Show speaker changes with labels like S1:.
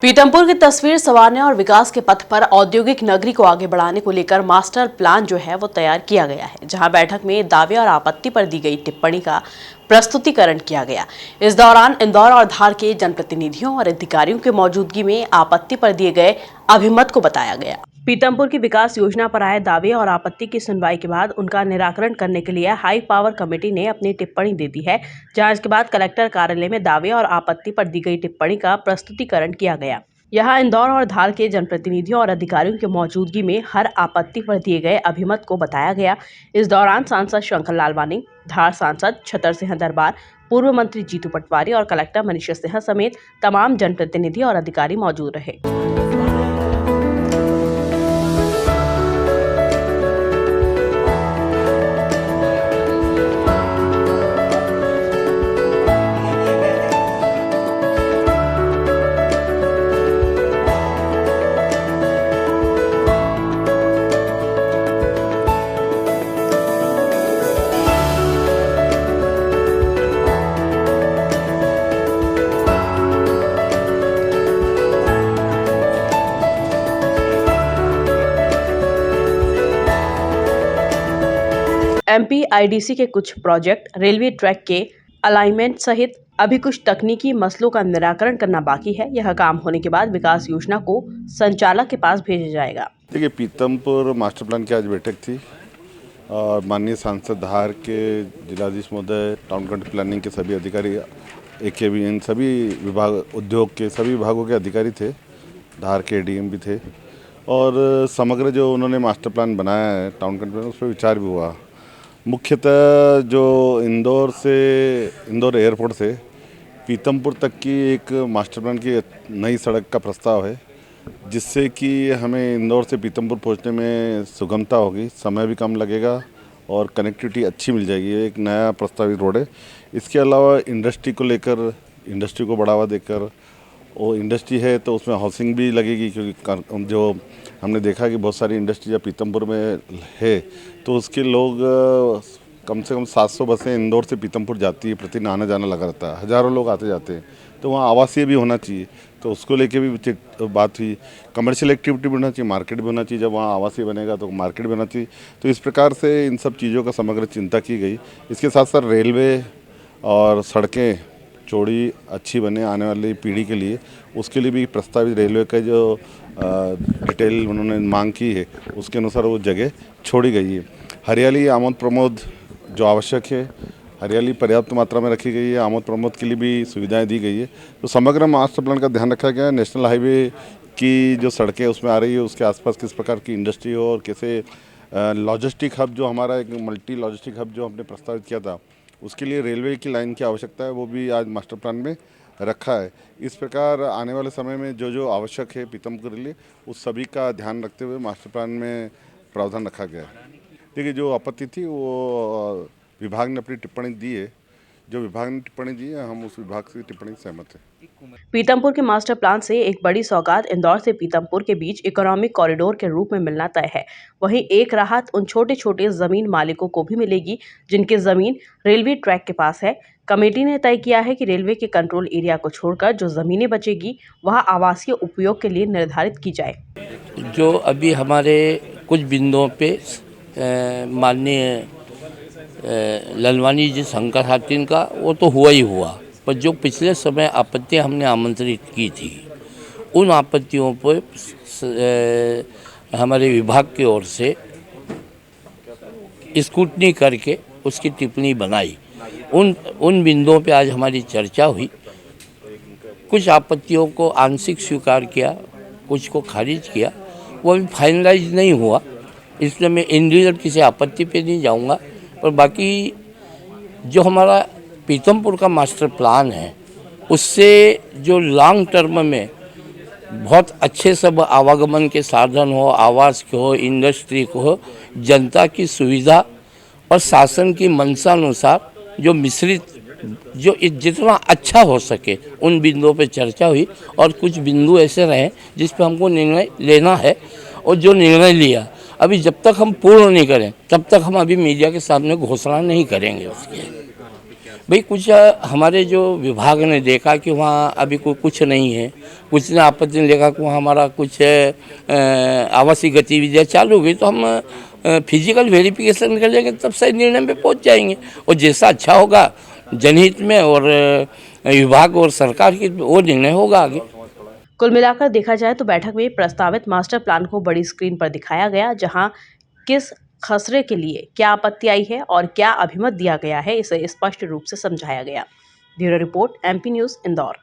S1: पीतमपुर की तस्वीर संवारने और विकास के पथ पर औद्योगिक नगरी को आगे बढ़ाने को लेकर मास्टर प्लान जो है वो तैयार किया गया है, जहां बैठक में दावे और आपत्ति पर दी गई टिप्पणी का प्रस्तुतिकरण किया गया। इस दौरान इंदौर और धार के जनप्रतिनिधियों और अधिकारियों की मौजूदगी में आपत्ति पर दिए गए अभिमत को बताया गया। पीतमपुर की विकास योजना पर आए दावे और आपत्ति की सुनवाई के बाद उनका निराकरण करने के लिए हाई पावर कमेटी ने अपनी टिप्पणी दे दी है, जहां इसके बाद कलेक्टर कार्यालय में दावे और आपत्ति पर दी गई टिप्पणी का प्रस्तुतिकरण किया गया। यहां इंदौर और धार के जनप्रतिनिधियों और अधिकारियों की मौजूदगी में हर आपत्ति पर दिए गए अभिमत को बताया गया। इस दौरान सांसद शंकर लालवानी, धार सांसद छतर सिंह दरबार, पूर्व मंत्री जीतू पटवारी और कलेक्टर मनीष सिन्हा समेत तमाम जनप्रतिनिधि और अधिकारी मौजूद रहे। MPIDC के कुछ प्रोजेक्ट, रेलवे ट्रैक के अलाइनमेंट सहित अभी कुछ तकनीकी मसलों का निराकरण करना बाकी है। यह काम होने के बाद विकास योजना को संचालक के पास भेजा जाएगा।
S2: देखिए, पीतमपुर मास्टर प्लान की आज बैठक थी और माननीय सांसद धार के जिलाधीश महोदय, टाउन काउंसिल प्लानिंग के सभी अधिकारी, AKB, इन सभी विभाग, उद्योग के सभी विभागों के अधिकारी थे, धार के ADM भी थे और समग्र जो उन्होंने मास्टर प्लान बनाया है टाउन काउंसिल प्लान, उस पर विचार भी हुआ। मुख्यतः जो इंदौर एयरपोर्ट से पीतमपुर तक की एक मास्टर प्लान की नई सड़क का प्रस्ताव है, जिससे कि हमें इंदौर से पीतमपुर पहुंचने में सुगमता होगी, समय भी कम लगेगा और कनेक्टिविटी अच्छी मिल जाएगी। एक नया प्रस्तावित रोड है। इसके अलावा इंडस्ट्री को लेकर, इंडस्ट्री को बढ़ावा देकर, वो इंडस्ट्री है तो उसमें हाउसिंग भी लगेगी, क्योंकि जो हमने देखा कि बहुत सारी इंडस्ट्री जब पीतमपुर में है तो उसके लोग कम से कम 700 बसें इंदौर से पीतमपुर जाती है, प्रतिदिन आना जाना लगा रहता है, हज़ारों लोग आते जाते हैं, तो वहाँ आवासीय भी होना चाहिए। तो उसको लेके भी बात हुई। कमर्शियल एक्टिविटी भी होना चाहिए, मार्केट भी होना चाहिए। जब वहाँ आवासीय बनेगा तो मार्केट भी होना चाहिए। तो इस प्रकार से इन सब चीज़ों का समग्र चिंता की गई। इसके साथ साथ रेलवे और सड़कें चौड़ी अच्छी बने आने वाली पीढ़ी के लिए, उसके लिए भी प्रस्तावित रेलवे का जो डिटेल उन्होंने मांग की है, उसके अनुसार वो जगह छोड़ी गई है। हरियाली, आमोद प्रमोद जो आवश्यक है, हरियाली पर्याप्त मात्रा में रखी गई है, आमोद प्रमोद के लिए भी सुविधाएं दी गई है। तो समग्र मास्टर प्लान का ध्यान रखा गया है। नेशनल हाईवे की जो सड़कें उसमें आ रही है, उसके आसपास किस प्रकार की इंडस्ट्री हो और कैसे लॉजिस्टिक हब, जो हमारा एक मल्टी लॉजिस्टिक हब जो हमने प्रस्तावित किया था, उसके लिए रेलवे की लाइन की आवश्यकता है, वो भी आज मास्टर प्लान में रखा है। इस प्रकार आने वाले समय में जो जो आवश्यक है पीतमपुर के लिए, उस सभी का ध्यान रखते हुए मास्टर प्लान में प्रावधान रखा गया है। देखिए, जो आपत्ति थी वो विभाग ने अपनी टिप्पणी दी है। जो विभाग ने टिप्पणी दी है, हम उस विभाग से टिप्पणी सहमत हैं।
S1: पीतमपुर के मास्टर प्लान से एक बड़ी सौगात इंदौर से पीतमपुर के बीच इकोनॉमिक कॉरिडोर के रूप में मिलना तय है। वहीं एक राहत उन छोटे छोटे जमीन मालिकों को भी मिलेगी जिनकी जमीन रेलवे ट्रैक के पास है। कमेटी ने तय किया है कि रेलवे के कंट्रोल एरिया को छोड़कर जो जमीनें बचेगी वहां आवासीय उपयोग के लिए निर्धारित की जाए।
S3: जो अभी हमारे कुछ बिंदुओं पे माननीय ललवानी जी शंकर हाथिन का वो तो हुआ ही हुआ, पर जो पिछले समय आपत्तियां हमने आमंत्रित की थी, उन आपत्तियों पर हमारे विभाग की ओर से स्क्रूटनी करके उसकी टिप्पणी बनाई। उन बिंदुओं पे आज हमारी चर्चा हुई। कुछ आपत्तियों को आंशिक स्वीकार किया, कुछ को खारिज किया। वो अभी फाइनलाइज नहीं हुआ, इसलिए मैं इंडिविजुअल किसी आपत्ति पे नहीं जाऊंगा। पर बाकी जो हमारा पीतमपुर का मास्टर प्लान है, उससे जो लॉन्ग टर्म में बहुत अच्छे सब आवागमन के साधन हो, आवास के हो, इंडस्ट्री को हो, जनता की सुविधा और शासन की मंशा अनुसार जो मिश्रित, जो जितना अच्छा हो सके, उन बिंदुओं पे चर्चा हुई। और कुछ बिंदु ऐसे रहे जिस पे हमको निर्णय लेना है, और जो निर्णय लिया अभी जब तक हम पूर्ण नहीं करें तब तक हम अभी मीडिया के सामने घोषणा नहीं करेंगे उसके। भाई कुछ हमारे जो विभाग ने देखा कि वहाँ अभी कुछ नहीं है, कुछ ने आपत्ति ने देखा कि वहाँ हमारा कुछ आवासीय गतिविधियाँ चालू हो गई, तो हम फिजिकल वेरिफिकेशन कर लेंगे, तब सही निर्णय पे पहुँच जाएंगे। और जैसा अच्छा होगा जनहित में और विभाग और सरकार की, वो निर्णय होगा आगे।
S1: कुल मिलाकर देखा जाए तो बैठक में प्रस्तावित मास्टर प्लान को बड़ी स्क्रीन पर दिखाया गया, जहां किस खसरे के लिए क्या आपत्ति आई है और क्या अभिमत दिया गया है, इसे स्पष्ट रूप से समझाया गया। Bureau report, MP news, Indore.